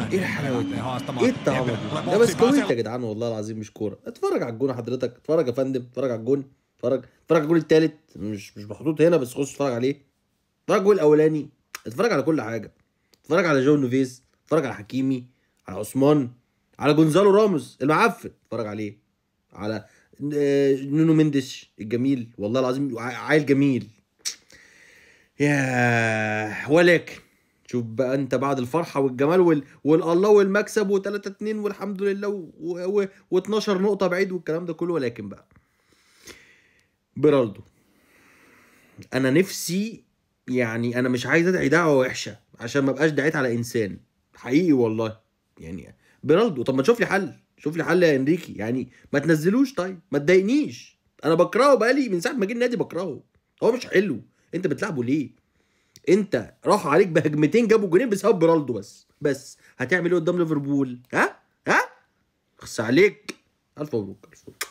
ايه الحلاوه دي؟ ايه الطعامه دي؟ ده بسكويت يا جدعان والله العظيم مش كوره. اتفرج على الجون حضرتك، اتفرج يا فندم، اتفرج على الجون، اتفرج على الجون التالت، مش محطوط هنا بس خش اتفرج عليه. اتفرج على الجون الاولاني، اتفرج على كل حاجه. اتفرج على جو نوفيز، اتفرج على حكيمي، على عثمان، على جونزالو راموس المعفن، اتفرج عليه، على نونو مندش الجميل والله العظيم عيل جميل. ياه. ولكن شوف بقى انت بعد الفرحه والجمال والله والمكسب و3-2 والحمد لله و12 نقطه بعيد والكلام ده كله، ولكن بقى بيرالدو انا نفسي، يعني انا مش عايز ادعي دعوه وحشه عشان ما بقاش دعيت على انسان حقيقي والله. يعني بيرالدو، طب ما تشوف لي حل، شوف لي حل يا انريكي، يعني ما تنزلوش، طيب ما تضايقنيش، انا بكرهه بقالي من ساعه ما جه النادي بكرهه، هو مش حلو. انت بتلعبه ليه؟ انت راحوا عليك بهجمتين جابوا جولين بسبب بيرالدو بس هتعمل ايه قدام ليفربول؟ ها؟ خص عليك. الف مبروك، الف مبروك.